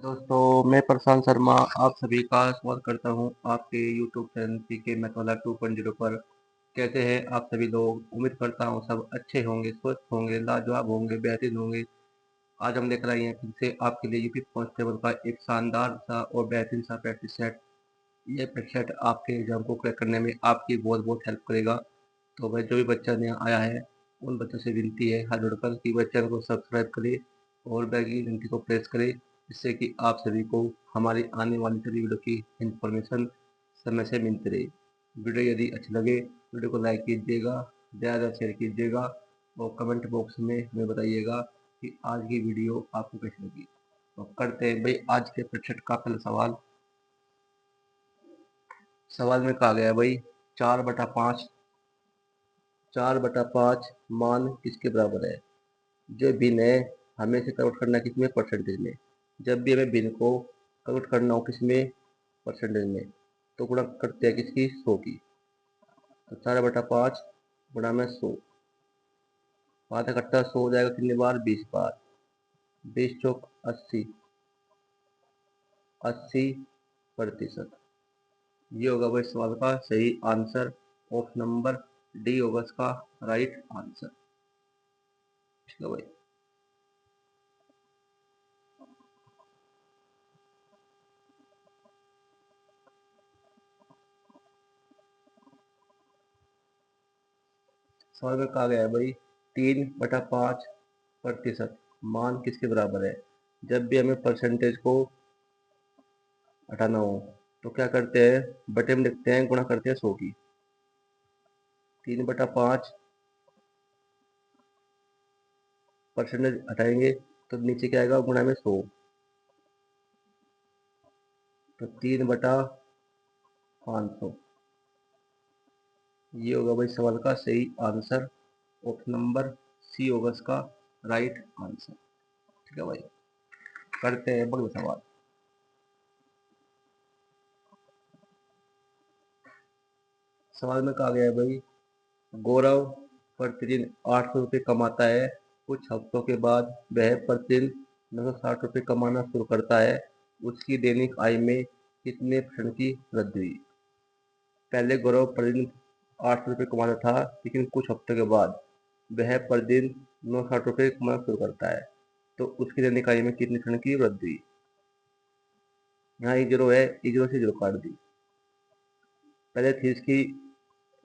दोस्तों मैं प्रशांत शर्मा आप सभी का स्वागत करता हूं आपके YouTube चैनल पीके मैथमेटिक्स 2.0 पर। कैसे हैं आप सभी लोग? उम्मीद करता हूं सब अच्छे होंगे, स्वस्थ होंगे, लाजवाब होंगे, बेहतरीन होंगे। आज हम लेकर आए हैं फिर से आपके लिए यूपी कांस्टेबल का एक शानदार सा और बेहतरीन सा प्रैक्टिस सेट। ये प्रैक्टिस सेट आपके एग्जाम को क्रैक करने में आपकी बहुत बहुत हेल्प करेगा। तो भाई जो भी बच्चा नया आया है उन बच्चों से विनती है हाथ जोड़कर कि वह चैनल को सब्सक्राइब करे और बेल की घंटी को प्रेस करे, जिससे कि आप सभी को हमारी आने वाली सभी वीडियो की इन्फॉर्मेशन समय से मिलती रहे। वीडियो यदि अच्छी लगे वीडियो को लाइक कीजिएगा, ज़्यादा शेयर कीजिएगा और कमेंट बॉक्स में हमें बताइएगा कि आज की वीडियो आपको कैसी लगी। तो करते हैं भाई आज के प्रतिशत का पहला सवाल। सवाल में कहा गया है भाई 4/5 मान किसके बराबर है। जो भिन्न है हमें इसे कन्वर्ट करना किसमें, परसेंटेज में। जब भी हमें भिन्न को कन्वर्ट करना हो किसमें, परसेंटेज में, तो गुणा करते हैं किसकी, 100 की। तो 4/5 गुणा में 100, आधा कट्टा 100 हो जाएगा कितनी बार, 20 बार। 20 चौक 80, 80%। ये होगा भाई सवाल का सही आंसर। ऑप्शन नंबर डी होगा इसका राइट आंसर। ठीक है भाई। सवाल में कहा गया है भाई 3/5% मान किसके बराबर है। जब भी हमें परसेंटेज को हटाना हो तो क्या करते हैं, बटे में लिखते हैं, गुणा करते हैं 100 की। 3/5 परसेंटेज हटाएंगे तो नीचे क्या आएगा, गुणा में 100। तो 3/500 ये होगा भाई सवाल का सही आंसर। ऑप्शन नंबर सी होगा इसका राइट आंसर। ठीक है भाई। करते हैं अगला सवाल। सवाल में कहा गया है भाई गौरव प्रतिदिन 800 रुपये कमाता है। कुछ हफ्तों के बाद वह प्रतिदिन 960 रुपये कमाना शुरू करता है। उसकी दैनिक आय में कितने % की वृद्धि हुई। पहले गौरव प्रतिदिन 800 रुपये कमाता था, लेकिन कुछ हफ्तों के बाद वह प्रतिदिन 960 रुपये कमाना शुरू करता है, तो उसकी दैनिक आय में कितने % की वृद्धि हुई। यहाँ एक जीरो है, एक जीरो से जीरो काट दी। पहले थी इसकी,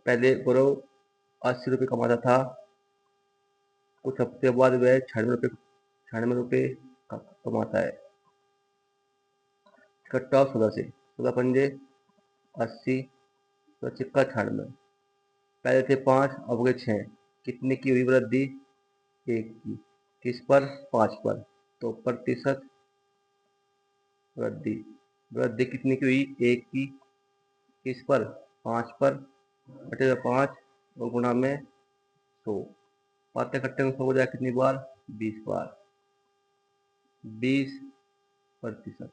पहले गौरव 80 रुपये कमाता था, कुछ हफ्ते बाद वह 96 रुपये कमाता है। कट्टा 16 से, 16 80, तो चिक्का 96। पहले थे 5 अब गए 6, कितने की हुई वृद्धि, 1 की। किस पर, 5 पर। तो प्रतिशत वृद्धि, वृद्धि कितनी की हुई, 1 की। किस पर, 5 पर, बटे 5 और गुणा में 100। पाते कट्टे में 100 हो जाए कितनी बार, 20 बार। 20%।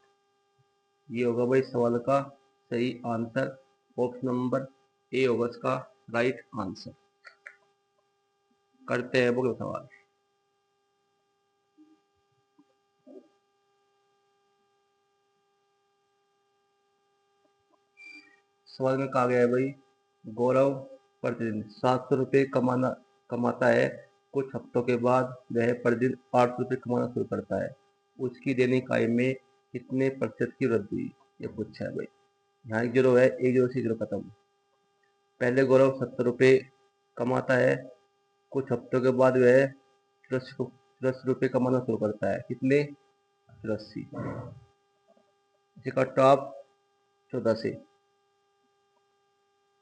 ये होगा भाई सवाल का सही आंसर। ऑप्शन नंबर ए होगा इसका राइट आंसर। करते हैं अगला सवाल। सवाल में कहा गया है भाई गौरव प्रतिदिन 700 रुपये कमाता है। कुछ हफ्तों के बाद वह प्रतिदिन 800 रुपये कमाना शुरू करता है। उसकी दैनिक आय में कितने % की वृद्धि हुई, ये पूछा है भाई। यहाँ एक जीरो है, एक जीरो से जीरो खत्म। पहले गौरव 70 रुपये कमाता है, कुछ हफ्तों के बाद वह 84 रुपये कमाना शुरू करता है। कितने, 84। इसका टॉप 14 से,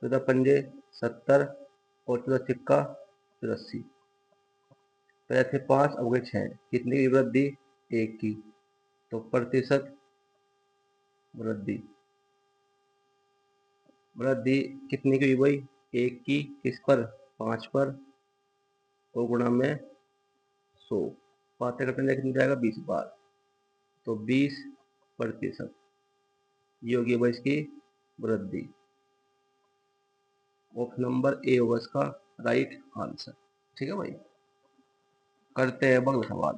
14 पंजे 70 और 14 सिक्का 84। पहले थे 5 अब गए 6, कितनी की वृद्धि, 1 की। तो प्रतिशत वृद्धि, वृद्धि कितनी की हुई भाई, 1 की। किस पर, 5 पर, तो गुणा में 100। पाते कटने कितनी जाएगा, 20 बार। तो 20%। ये होगी भाई इसकी वृद्धि। ऑप्शन नंबर ए होगा इसका राइट आंसर। ठीक है भाई। करते हैं अगला सवाल।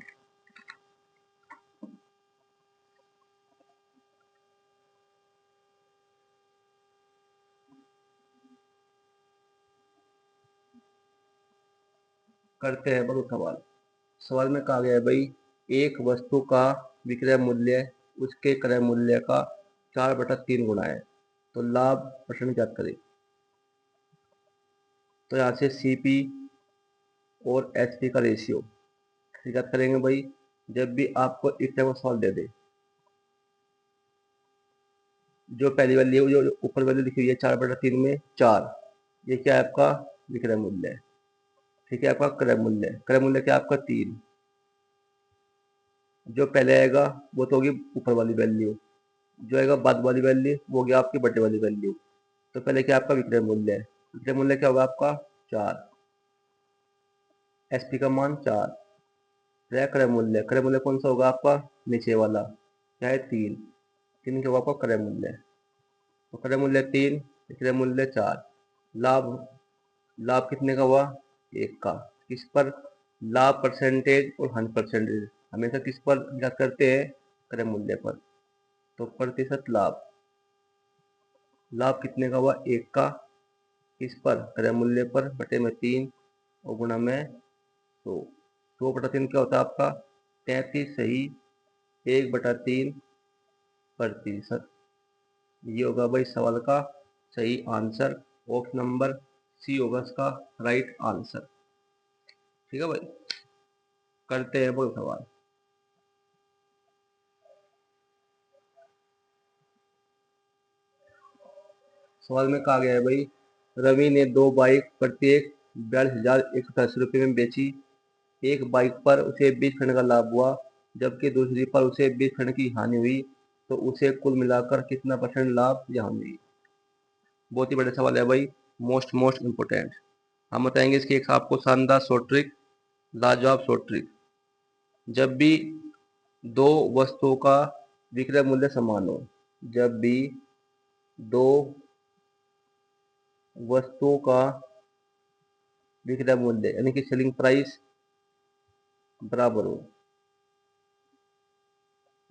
करते हैं बड़ो सवाल। सवाल में कहा गया है भाई, एक वस्तु का विक्रय मूल्य उसके क्रय मूल्य का 4/3 गुना है, तो लाभ परसेंट ज्ञात करें। तो यहाँ से सीपी और एचपी का रेशियो ज्ञात करेंगे भाई। जब भी आपको इस टाइप का सवाल दे दे, जो पहली वाली जो ऊपर वाली लिखी हुई है 4/3 में 4, ये क्या है आपका विक्रय मूल्य है। ठीक है, आपका क्रय मूल्य, क्रय मूल्य क्या है आपका 3, जो पहले आएगा वो तो होगी ऊपर वाली वैल्यू, जो आएगा बाद वाली वैल्यू वो होगी आपकी बटे वाली वैल्यू। तो पहले क्या आपका विक्रय मूल्य है, विक्रय मूल्य क्या होगा आपका 4, एसपी का मान 4, क्रय मूल्य, क्रय मूल्य कौन सा होगा आपका नीचे वाला, क्या है 3, 3 क्या होगा आपका क्रय मूल्य। तो क्रय मूल्य 3, विक्रय मूल्य 4, लाभ, लाभ कितने का हुआ 1 का। किस पर, लाभ परसेंटेज और हानि परसेंटेज हमेशा किस पर ज्ञात करते हैं, क्रय मूल्य पर। तो प्रतिशत लाभ, लाभ कितने का हुआ 1 का, किस पर क्रय मूल्य पर, बटे में 3 और गुणा में 100। 100/3 क्या होता है आपका 33 सही 1/3 प्रतिशत। ये होगा भाई सवाल का सही आंसर, ऑप्शन नंबर सी होगा इसका राइट आंसर। ठीक है भाई, करते हैं वो सवाल। सवाल में कहा गया है भाई, रवि ने 2 बाइक प्रत्येक 42,180 रुपये में बेची। एक बाइक पर उसे 20% का लाभ हुआ, जबकि दूसरी पर उसे 20% की हानि हुई, तो उसे कुल मिलाकर कितना परसेंट लाभ या हानि हुई। बहुत ही बड़े सवाल है भाई, मोस्ट इम्पोर्टेंट। हम बताएंगे इसकी एक आपको शानदार शॉर्ट ट्रिक, लाजवाब शॉर्ट ट्रिक। जब भी दो वस्तुओं का विक्रय मूल्य समान हो, जब भी दो वस्तुओं का विक्रय मूल्य यानी कि सेलिंग प्राइस बराबर हो,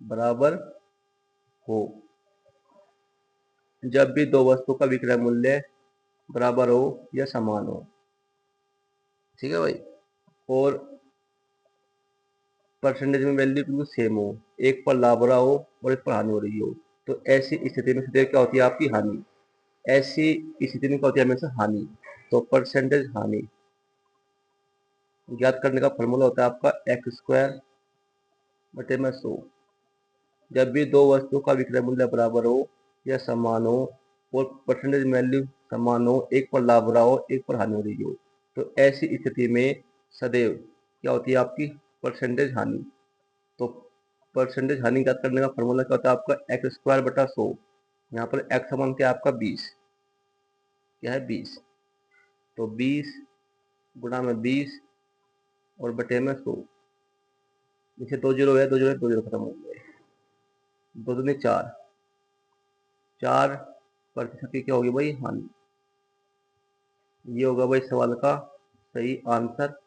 बराबर हो, जब भी दो वस्तुओं का विक्रय मूल्य बराबर हो या समान हो। ठीक है भाई, और परसेंटेज में वैल्यू बिल्कुल सेम हो, एक पर लाभ हो रहा हो और एक पर हानि हो रही हो, तो ऐसी स्थिति में सीधे क्या होती है आपकी हानि। ऐसी स्थिति में क्या होती है हमेशा हानि। तो परसेंटेज हानि ज्ञात करने का फॉर्मूला होता है आपका x² बटे में 100। जब भी दो वस्तुओं का विक्रय मूल्य बराबर हो या समान हो और परसेंटेज वैल्यू समान हो, एक पर लाभ हो रहा हो एक पर हानि हो रही हो, तो ऐसी स्थिति में सदैव क्या होती है आपकी परसेंटेज हानि। तो परसेंटेज हानि ज्ञात करने का फॉर्मूला क्या होता है आपका x² बटा 100। यहाँ पर x समान क्या है आपका 20, क्या है 20, तो 20 गुणा में 20 और बटे में 100। नीचे 2 जीरो है, 2 जीरो 2 जीरो खत्म हो गए, 2 दूनी 4, 4% की क्या होगी भाई हानि। ये होगा भाई सवाल का सही आंसर,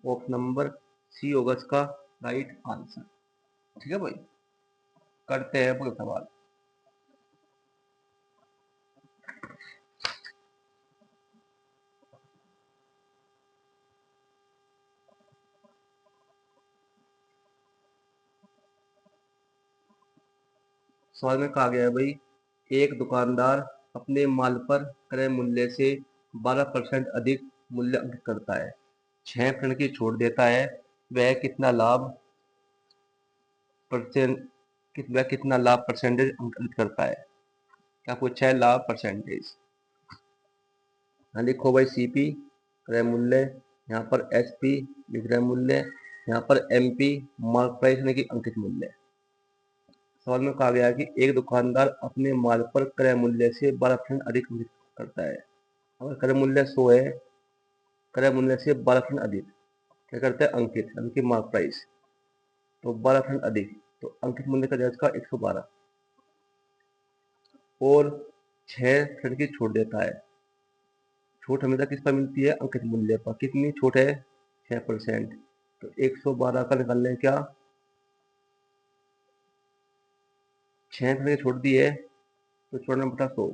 ऑप्शन नंबर सी होगा इसका राइट आंसर। ठीक है भाई, करते हैं अगला सवाल। सवाल में कहा गया है भाई, एक दुकानदार अपने माल पर क्रय मूल्य से 12% अधिक मूल्य अंकित करता है, 6% की छूट देता है, वह कितना लाभ परसेंट, वह कितना लाभ परसेंटेज अंकित करता है। क्या पूछा है, लाभ परसेंटेज। हाँ लिखो भाई सीपी क्रय मूल्य, यहाँ पर एसपी विक्रय मूल्य, यहाँ पर एमपी मार्क प्राइस यानी कि अंकित मूल्य। सवाल में कहा गया है कि एक दुकानदार अपने माल पर क्रय मूल्य से 12% अधिक अंकित करता है। अगर क्रय मूल्य 100 है, क्रय मूल्य से 12% अधिक क्या करता है अंकित यानी कि मार्क प्राइस, तो 12% अधिक, तो अंकित मूल्य का जाएगा 112 और 6% की छूट देता है। छूट हमेशा किस पर मिलती है, अंकित मूल्य पर। कितनी छूट है 6%, तो 112 का निकाल लें क्या, 6% की छूट दी है तो 94/100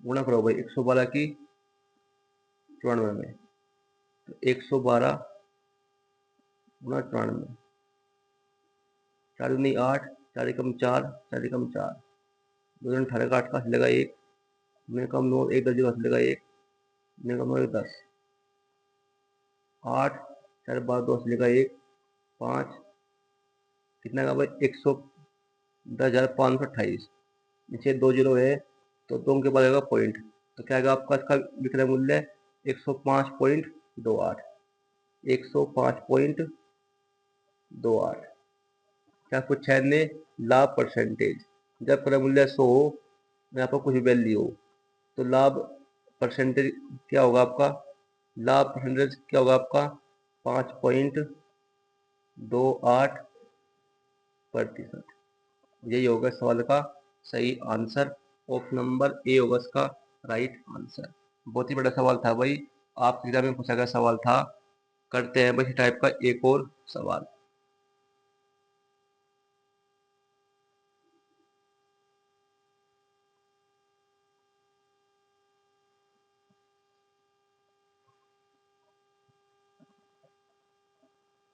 गुणा करो भाई 112 की 94 में, तो 112 गुना 94, 4 दूनी 8, 4 एकम 4, 4 एकम 4, 2 दूनी 18 का 8 का चलेगा 1, 2 एकम 9, 1 10 का चलेगा 1, 2 एकम 9 10, 8, 4 12 2 चलेगा 1, 5, कितना का भाई 110,528, नीचे 2 जीरो है तो 2 के बाद आएगा पॉइंट, तो क्या आएगा आपका इसका विक्रय मूल्य 105.28, 105.28। क्या पूछा है ने, लाभ परसेंटेज। जब क्रय मूल्य 100 हो, यहाँ पर कुछ वैल्यू हो, तो लाभ परसेंटेज क्या होगा आपका, लाभ परसेंटेज क्या होगा आपका 5.28%। यही होगा सवाल का सही आंसर। ऑप्शन नंबर ए होगा इसका राइट आंसर। बहुत ही बड़ा सवाल था भाई, आपकी किताब में पूछा गया सवाल था। करते हैं भाई इस टाइप का एक और सवाल।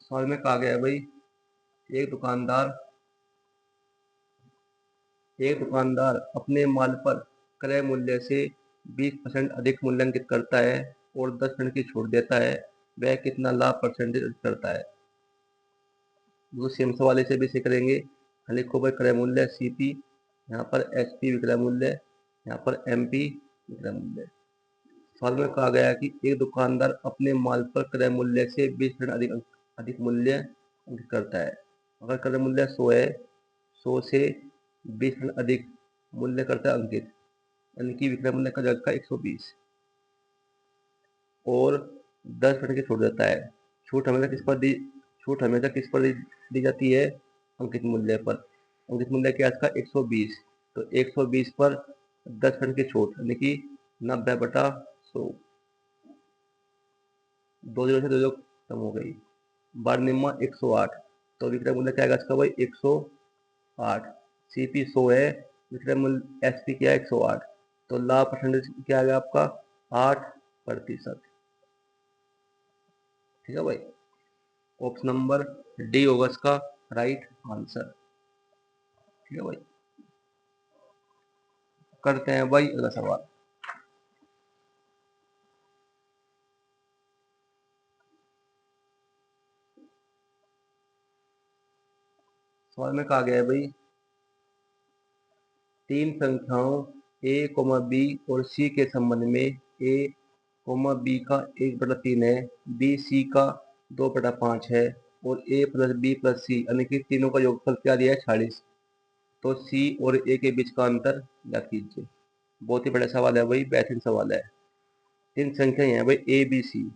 सवाल में कहा गया है भाई, एक दुकानदार अपने माल पर क्रय मूल्य से 20% अधिक मूल्यांकित करता है और 10% की छूट देता है, वह कितना लाभ परसेंटेज करता है। वो सेम सवाल से भी इसे करेंगे। लिखो भाई क्रय मूल्य सीपी, यहाँ पर एसपी विक्रय मूल्य, यहाँ पर एमपी विक्रय मूल्य। सवाल में कहा गया कि एक दुकानदार अपने माल पर क्रय मूल्य से 20% अधिक मूल्य अंकित करता है। अगर क्रय मूल्य 100 है, 100 से 20% अधिक मूल्य करता है अंकित, यानी कि विक्रय मूल्य का जगह 120 और 10% की छूट देता है। छूट हमेशा किस पर दी जाती है, अंकित मूल्य पर। अंकित मूल्य क्या है इसका 120, तो 120 पर 10% की छूट यानी कि 90/100, 2 जीरो से 2 जीरो कम हो गई, 12 निम्मा 108, तो विक्रय मूल्य क्या आएगा इसका भाई 108। सीपी 100 है, विक्रय मूल्य एसपी क्या है 108, तो लाभ परसेंटेज क्या आएगा आपका 8%। ठीक है भाई, ऑप्शन नंबर डी होगा इसका राइट आंसर। ठीक है भाई, करते हैं भाई अगला सवाल। सवाल में कहा गया है भाई, तीन संख्याओं a, b और c के संबंध में a, b का 1/3 है, b c का 2/5 है और a plus b plus c यानी कि तीनों का योगफल क्या दिया है 46, तो c और a के बीच का अंतर ज्ञात कीजिए। बहुत ही बड़ा सवाल है भाई, बेहतरीन सवाल है। तीन संख्याएं हैं भाई a b c,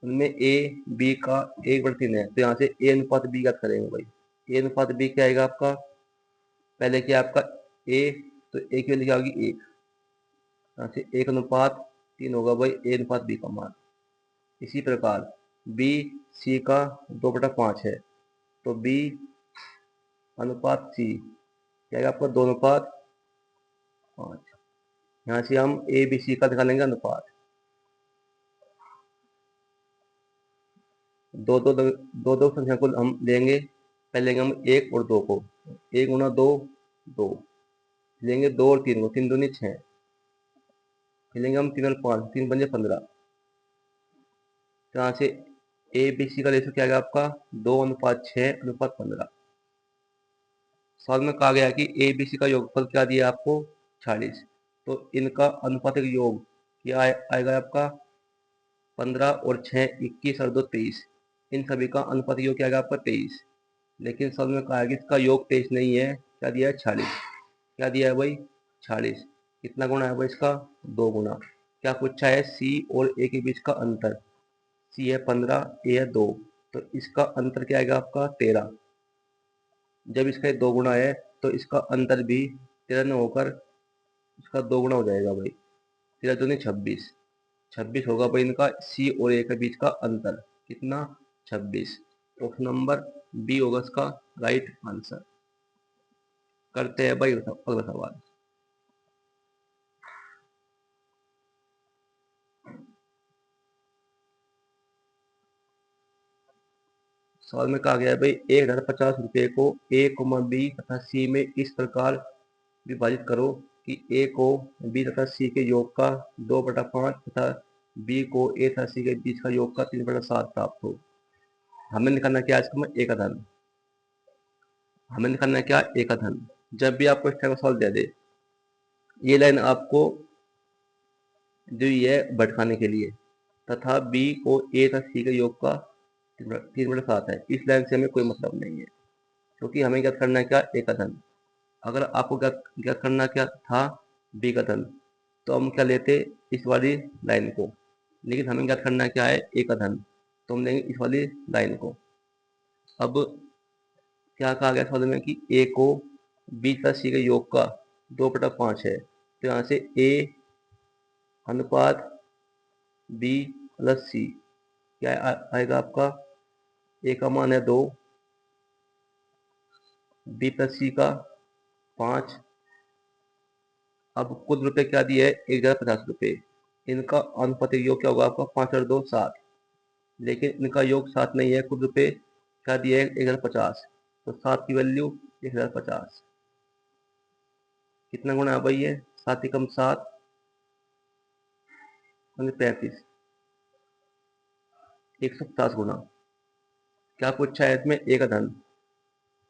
उनमें a b का 1/3 है, तो यहाँ से a अनुपात b ज्ञात करेंगे भाई। a अनुपात b क्या आएगा आपका, पहले क्या आपका a, तो a की वैल्यू क्या होगी 1, यहाँ से 1/3 होगा भाई a अनुपात b का मान। इसी प्रकार b c का 2/5 है, तो b अनुपात c क्या आएगा आपका 2/5। यहाँ से हम a b c का निकालेंगे अनुपात, दो संख्या को हम लेंगे, पहले लेंगे हम 1 और 2 को, 1 गुना 2 2, लेंगे 2 और 3 को, 3 दूनी 6, लेंगे हम 3 और 5, 3 पंजे 15, तो यहाँ से ए बी सी का रेशो क्या आएगा आपका 2:6:15। सवाल में कहा गया कि ए बी सी का योगफल क्या दिया आपको 46, तो इनका अनुपातिक योग क्या आएगा आपका 15 और 6 21 और 2 23, इन सभी का अनुपातिक योग क्या आएगा आपका 23। लेकिन सवाल में कहा है कि इसका योग 23 नहीं है, क्या दिया है 46। क्या दिया है भाई 46, कितना गुना है भाई इसका 2 गुना। क्या पूछा है सी और ए के बीच का अंतर, सी है 15, ए है 2, तो इसका अंतर क्या आएगा आपका 13। जब इसका 2 गुना है तो इसका अंतर भी 13 में होकर इसका 2 गुना हो जाएगा भाई, 13 दूनी 26, 26 होगा भाई इनका सी और ए के बीच का अंतर, कितना 26। ऑप्शन नंबर बी होगा इसका राइट आंसर। करते हैं भाई अगला सवाल। सवाल में कहा गया है भाई 1050 रुपये को ए कोमा बी तथा सी में इस प्रकार विभाजित करो कि ए को बी तथा सी के योग का 2/5 तथा बी को ए तथा सी के बीच का योग का 3/7 प्राप्त हो। हमें निकालना क्या है इसका ए का धन। हमें निकालना क्या ए का धन। जब भी आपको इस टाइप का सवाल दे दे, ये लाइन आपको दी है भटकाने के लिए, तथा बी को ए तथा सी के योग का 3/7 है। इस लाइन से हमें कोई मतलब नहीं है, क्योंकि हमें ज्ञात करना है क्या ए का धन। अगर आपको ज्ञात करना क्या था बी का धन, तो हम क्या लेते इस वाली लाइन को, लेकिन हमें ज्ञात करना क्या है ए का धन, तो हम लेंगे इस वाली लाइन को। अब क्या कहा गया सवाल में कि ए को बी तथा सी के योग का 2/5 है, तो यहाँ से ए अनुपात बी प्लस सी क्या आएगा आपका, ए का मान है 2, बी प्लस सी का 5। अब कुल रुपए क्या दिए है 1050 रुपये। इनका अनुपातिक योग क्या होगा आपका 5 और 2 7, लेकिन इनका योग 7 नहीं है। कुल रुपए क्या दिए है 1050, तो 7 की वैल्यू 1050 कितना गुना है भाई ये 7 कम 7 35 150 गुना। क्या पूछा है इसमें ए का धन,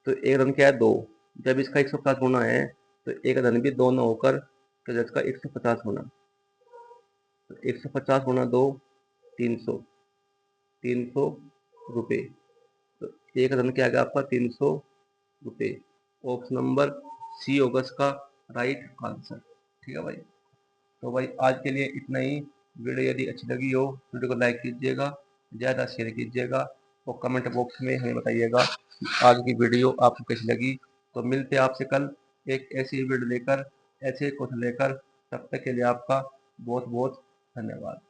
तो ए का धन क्या है 2। जब इसका 150 गुना है तो ए का धन भी 2 ना होकर तो इसका 150 गुना, तो 150 गुना 2 300 रुपये। तो ए का धन क्या आएगा आपका 300 रुपये। ऑप्शन नंबर सी होगा इसका राइट आंसर। ठीक है भाई। तो भाई आज के लिए इतना ही। वीडियो यदि अच्छी लगी हो वीडियो को लाइक कीजिएगा, ज़्यादा शेयर कीजिएगा और कमेंट बॉक्स में हमें बताइएगा कि आज की वीडियो आपको कैसी लगी। तो मिलते हैं आपसे कल एक ऐसी वीडियो लेकर, ऐसे क्वेश्चन लेकर। तब तक के लिए आपका बहुत बहुत धन्यवाद।